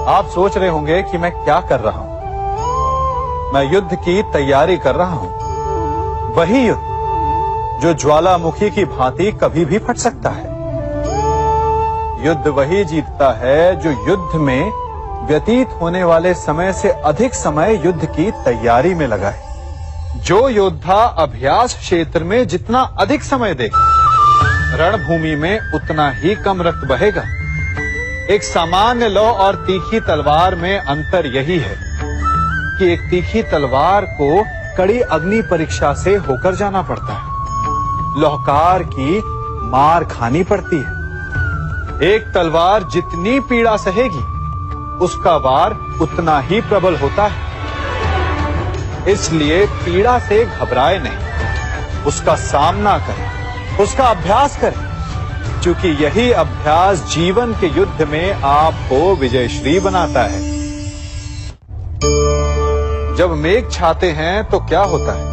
आप सोच रहे होंगे कि मैं क्या कर रहा हूं। मैं युद्ध की तैयारी कर रहा हूं। वही युद्ध जो ज्वालामुखी की भांति कभी भी फट सकता है। युद्ध वही जीतता है जो युद्ध में व्यतीत होने वाले समय से अधिक समय युद्ध की तैयारी में लगाए। जो योद्धा अभ्यास क्षेत्र में जितना अधिक समय दे, रणभूमि में उतना ही कम रक्त बहेगा। एक सामान्य लौ और तीखी तलवार में अंतर यही है कि एक तीखी तलवार को कड़ी अग्नि परीक्षा से होकर जाना पड़ता है। लौहकार की मार खानी पड़ती है। एक तलवार जितनी पीड़ा सहेगी, उसका वार उतना ही प्रबल होता है। इसलिए पीड़ा से घबराए नहीं, उसका सामना करें, उसका अभ्यास करें, क्योंकि यही अभ्यास जीवन के युद्ध में आपको विजयश्री बनाता है। जब मेघ छाते हैं तो क्या होता है?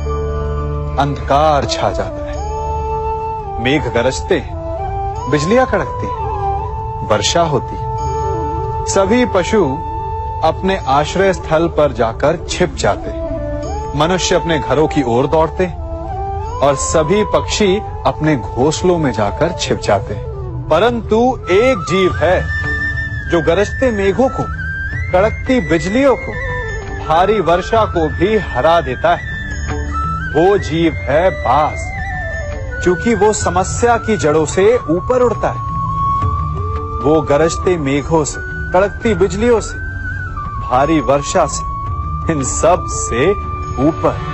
अंधकार छा जाता है। मेघ गरजते हैं, बिजलियां कड़कती हैं, वर्षा होती है। सभी पशु अपने आश्रय स्थल पर जाकर छिप जाते हैं। मनुष्य अपने घरों की ओर दौड़ते हैं और सभी पक्षी अपने घोंसलों में जाकर छिप जाते हैं। परंतु एक जीव है जो गरजते मेघों को, कड़कती बिजलियों को, भारी वर्षा को भी हरा देता है। वो जीव है बाज, क्योंकि वो समस्या की जड़ों से ऊपर उड़ता है। वो गरजते मेघों से, कड़कती बिजलियों से, भारी वर्षा से, इन सब से ऊपर।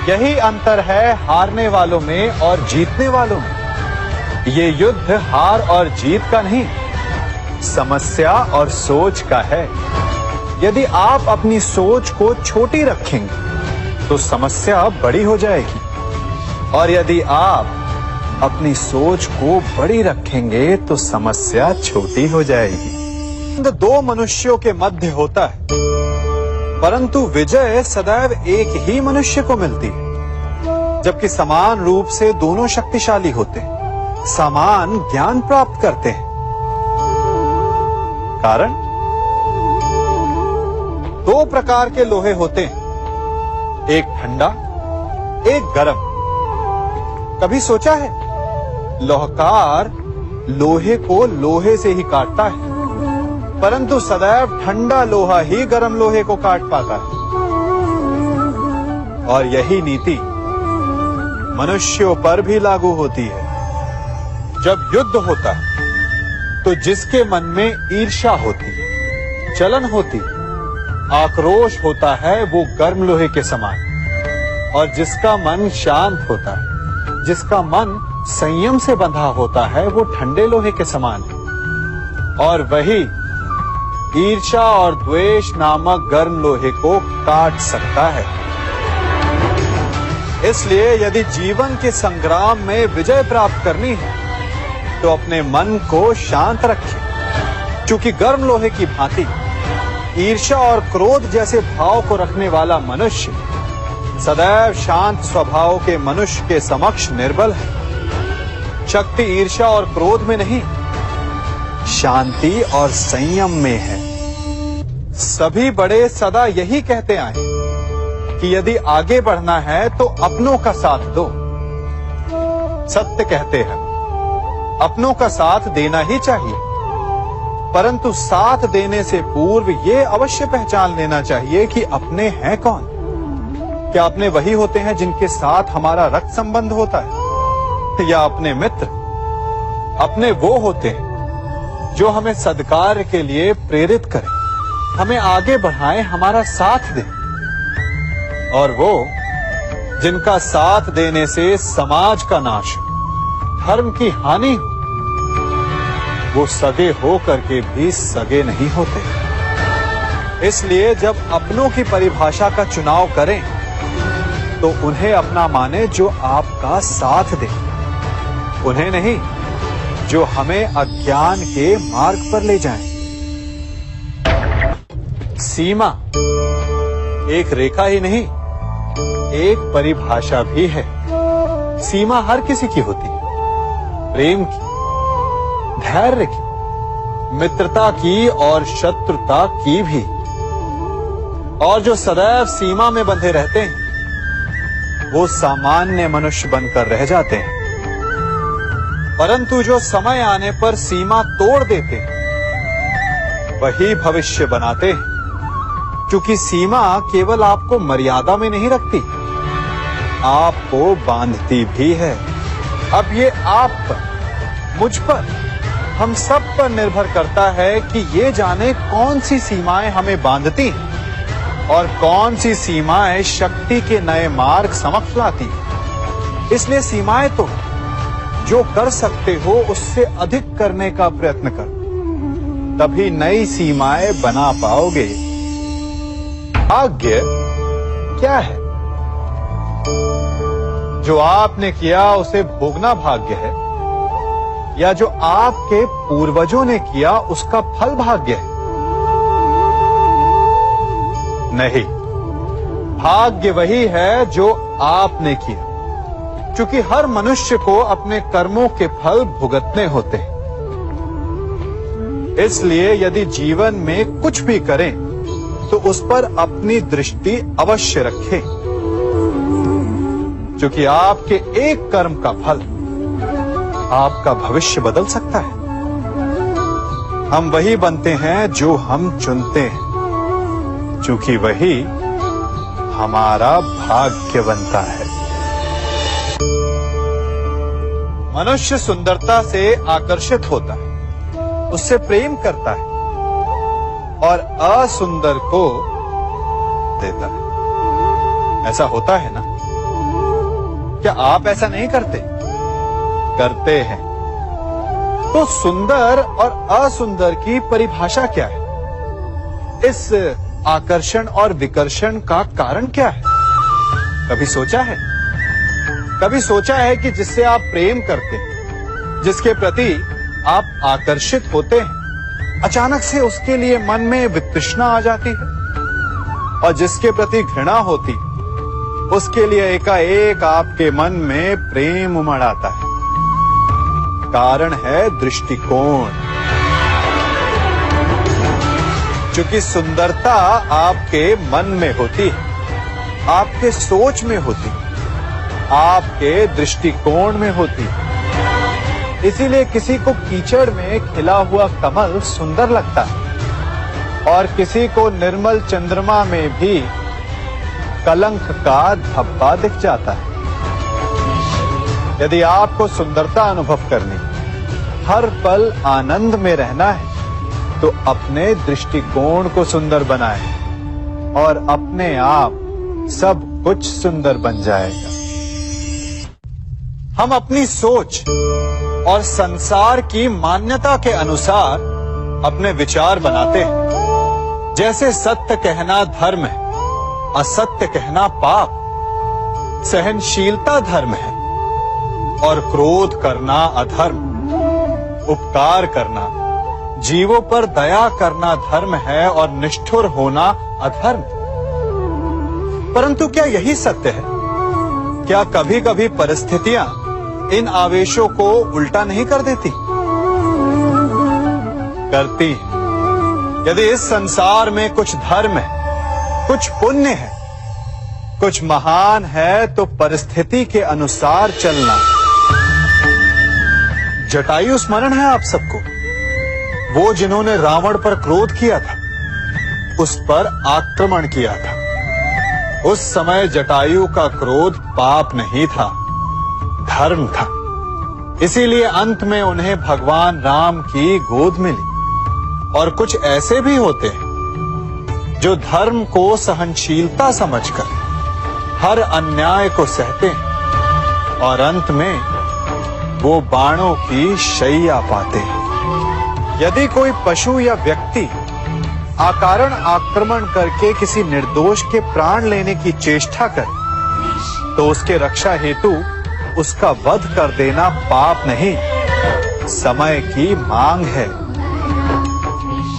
यही अंतर है हारने वालों में और जीतने वालों में। ये युद्ध हार और जीत का नहीं, समस्या और सोच का है। यदि आप अपनी सोच को छोटी रखेंगे तो समस्या बड़ी हो जाएगी, और यदि आप अपनी सोच को बड़ी रखेंगे तो समस्या छोटी हो जाएगी। दो मनुष्यों के मध्य होता है, परंतु विजय सदैव एक ही मनुष्य को मिलती है। जबकि समान रूप से दोनों शक्तिशाली होते हैं, समान ज्ञान प्राप्त करते हैं। कारण, दो प्रकार के लोहे होते हैं, एक ठंडा, एक गर्म। कभी सोचा है? लोहकार लोहे को लोहे से ही काटता है, परंतु सदैव ठंडा लोहा ही गर्म लोहे को काट पाता है। और यही नीति मनुष्यों पर भी लागू होती है। जब युद्ध होता है तो जिसके मन में ईर्ष्या होती है, जलन होती है, आक्रोश होता है, वो गर्म लोहे के समान। और जिसका मन शांत होता है, जिसका मन संयम से बंधा होता है, वो ठंडे लोहे के समान है। और वही ईर्ष्या और द्वेष नामक गर्म लोहे को काट सकता है। इसलिए यदि जीवन के संग्राम में विजय प्राप्त करनी है तो अपने मन को शांत रखें, क्योंकि गर्म लोहे की भांति ईर्ष्या और क्रोध जैसे भाव को रखने वाला मनुष्य सदैव शांत स्वभाव के मनुष्य के समक्ष निर्बल है। शक्ति ईर्ष्या और क्रोध में नहीं, शांति और संयम में है। सभी बड़े सदा यही कहते आए कि यदि आगे बढ़ना है तो अपनों का साथ दो। सत्य कहते हैं, अपनों का साथ देना ही चाहिए, परंतु साथ देने से पूर्व ये अवश्य पहचान लेना चाहिए कि अपने हैं कौन। क्या अपने वही होते हैं जिनके साथ हमारा रक्त संबंध होता है, या अपने मित्र? अपने वो होते हैं जो हमें सद्कार्य के लिए प्रेरित करें, हमें आगे बढ़ाएं, हमारा साथ दें। और वो जिनका साथ देने से समाज का नाश हो, धर्म की हानि हो, वो सगे हो करके भी सगे नहीं होते। इसलिए जब अपनों की परिभाषा का चुनाव करें तो उन्हें अपना माने जो आपका साथ दे, उन्हें नहीं जो हमें अज्ञान के मार्ग पर ले जाएं। सीमा एक रेखा ही नहीं, एक परिभाषा भी है। सीमा हर किसी की होती है, प्रेम की, धैर्य की, मित्रता की और शत्रुता की भी। और जो सदैव सीमा में बंधे रहते हैं वो सामान्य मनुष्य बनकर रह जाते हैं, परंतु जो समय आने पर सीमा तोड़ देते हैं वही भविष्य बनाते हैं, क्योंकि सीमा केवल आपको मर्यादा में नहीं रखती, आपको बांधती भी है। अब ये आप पर, मुझ पर, हम सब पर निर्भर करता है कि ये जाने कौन सी सीमाएं हमें बांधती हैं और कौन सी सीमाएं शक्ति के नए मार्ग समक्ष लाती हैं। इसलिए सीमाएं तो जो कर सकते हो उससे अधिक करने का प्रयत्न करो, तभी नई सीमाएं बना पाओगे। भाग्य क्या है? जो आपने किया उसे भोगना भाग्य है, या जो आपके पूर्वजों ने किया उसका फल भाग्य है? नहीं, भाग्य वही है जो आपने किया, क्योंकि हर मनुष्य को अपने कर्मों के फल भुगतने होते हैं। इसलिए यदि जीवन में कुछ भी करें तो उस पर अपनी दृष्टि अवश्य रखें, क्योंकि आपके एक कर्म का फल आपका भविष्य बदल सकता है। हम वही बनते हैं जो हम चुनते हैं, क्योंकि वही हमारा भाग्य बनता है। मनुष्य सुंदरता से आकर्षित होता है, उससे प्रेम करता है और असुंदर को देता है। ऐसा होता है ना? क्या आप ऐसा नहीं करते? करते हैं। तो सुंदर और असुंदर की परिभाषा क्या है? इस आकर्षण और विकर्षण का कारण क्या है? कभी सोचा है? कभी सोचा है कि जिससे आप प्रेम करते हैं, जिसके प्रति आप आकर्षित होते हैं, अचानक से उसके लिए मन में वितृष्णा आ जाती है, और जिसके प्रति घृणा होती उसके लिए एकाएक आपके मन में प्रेम उमड़ आता है। कारण है दृष्टिकोण। क्योंकि सुंदरता आपके मन में होती है, आपके सोच में होती है, आपके दृष्टिकोण में होती है। इसीलिए किसी को कीचड़ में खिला हुआ कमल सुंदर लगता है, और किसी को निर्मल चंद्रमा में भी कलंक का धब्बा दिख जाता है। यदि आपको सुंदरता अनुभव करनी, हर पल आनंद में रहना है, तो अपने दृष्टिकोण को सुंदर बनाएं और अपने आप सब कुछ सुंदर बन जाएगा। हम अपनी सोच और संसार की मान्यता के अनुसार अपने विचार बनाते हैं। जैसे सत्य कहना धर्म है, असत्य कहना पाप, सहनशीलता धर्म है और क्रोध करना अधर्म, उपकार करना, जीवों पर दया करना धर्म है और निष्ठुर होना अधर्म। परंतु क्या यही सत्य है? क्या कभी कभी परिस्थितियां इन आवेशों को उल्टा नहीं कर देती? करती है। यदि इस संसार में कुछ धर्म है, कुछ पुण्य है, कुछ महान है, तो परिस्थिति के अनुसार चलना। जटायु स्मरण है आप सबको, वो जिन्होंने रावण पर क्रोध किया था, उस पर आक्रमण किया था। उस समय जटायु का क्रोध पाप नहीं था, धर्म था। इसीलिए अंत में उन्हें भगवान राम की गोद मिली। और कुछ ऐसे भी होते हैं जो धर्म को सहनशीलता समझकर हर अन्याय को सहते हैं और अंत में वो बाणों की शैया पाते हैं। यदि कोई पशु या व्यक्ति अकारण आक्रमण करके किसी निर्दोष के प्राण लेने की चेष्टा करे, तो उसके रक्षा हेतु उसका वध कर देना पाप नहीं, समय की मांग है।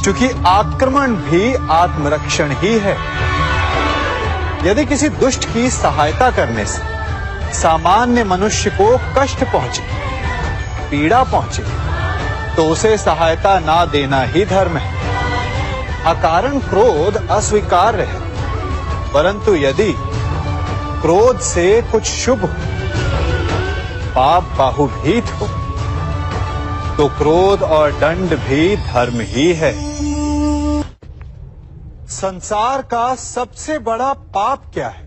क्योंकि आक्रमण भी आत्मरक्षण ही है। यदि किसी दुष्ट की सहायता करने से सामान्य मनुष्य को कष्ट पहुंचे, पीड़ा पहुंचे, तो उसे सहायता ना देना ही धर्म है। अकारण क्रोध अस्वीकार्य है, परंतु यदि क्रोध से कुछ शुभ हो, पाप बाहुभीत हो, तो क्रोध और दंड भी धर्म ही है। संसार का सबसे बड़ा पाप क्या है?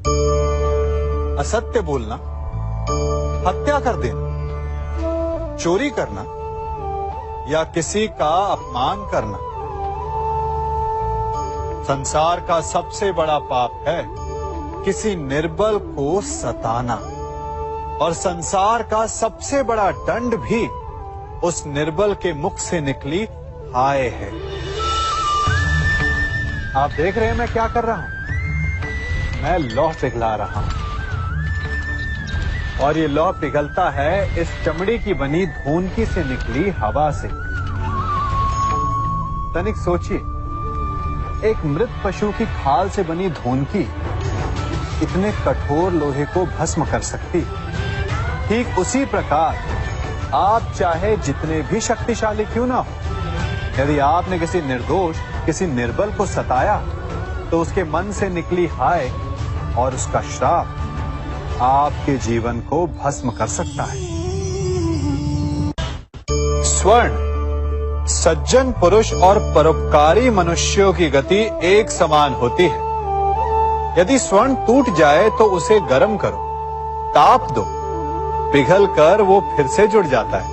असत्य बोलना, हत्या कर देना, चोरी करना या किसी का अपमान करना। संसार का सबसे बड़ा पाप है किसी निर्बल को सताना, और संसार का सबसे बड़ा दंड भी उस निर्बल के मुख से निकली हाय है। आप देख रहे हैं मैं क्या कर रहा हूं? मैं लौह पिघला रहा हूं, और ये लौह पिघलता है इस चमड़ी की बनी धूनकी से निकली हवा से। तनिक सोचिए, एक मृत पशु की खाल से बनी धूनकी इतने कठोर लोहे को भस्म कर सकती। ठीक उसी प्रकार आप चाहे जितने भी शक्तिशाली क्यों ना हो, यदि आपने किसी निर्दोष, किसी निर्बल को सताया, तो उसके मन से निकली हाय और उसका श्राप आपके जीवन को भस्म कर सकता है। स्वर्ण सज्जन पुरुष और परोपकारी मनुष्यों की गति एक समान होती है। यदि स्वर्ण टूट जाए तो उसे गर्म करो, ताप दो, पिघल कर वो फिर से जुड़ जाता है।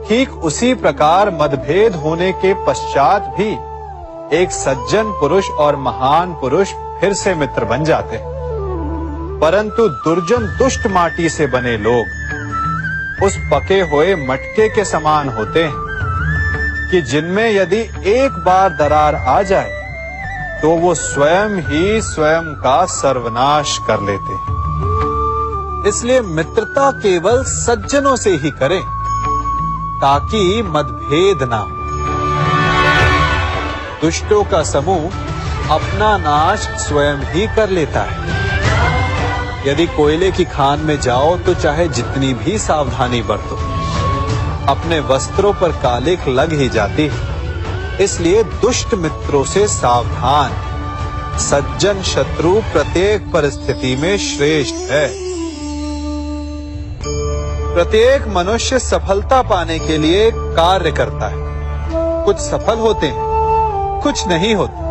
ठीक उसी प्रकार मतभेद होने के पश्चात भी एक सज्जन पुरुष और महान पुरुष फिर से मित्र बन जाते हैं। परंतु दुर्जन दुष्ट माटी से बने लोग उस पके हुए मटके के समान होते हैं कि जिनमें यदि एक बार दरार आ जाए तो वो स्वयं ही स्वयं का सर्वनाश कर लेते हैं। इसलिए मित्रता केवल सज्जनों से ही करें ताकि मतभेद ना हो। दुष्टों का समूह अपना नाश स्वयं ही कर लेता है। यदि कोयले की खान में जाओ तो चाहे जितनी भी सावधानी बरतो, अपने वस्त्रों पर कालिख लग ही जाती है। इसलिए दुष्ट मित्रों से सावधान। सज्जन शत्रु प्रत्येक परिस्थिति में श्रेष्ठ है। प्रत्येक मनुष्य सफलता पाने के लिए कार्य करता है। कुछ सफल होते हैं, कुछ नहीं होते,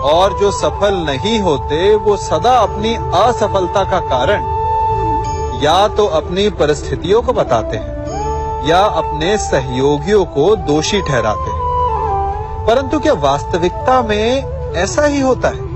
और जो सफल नहीं होते वो सदा अपनी असफलता का कारण या तो अपनी परिस्थितियों को बताते हैं या अपने सहयोगियों को दोषी ठहराते हैं। परंतु क्या वास्तविकता में ऐसा ही होता है?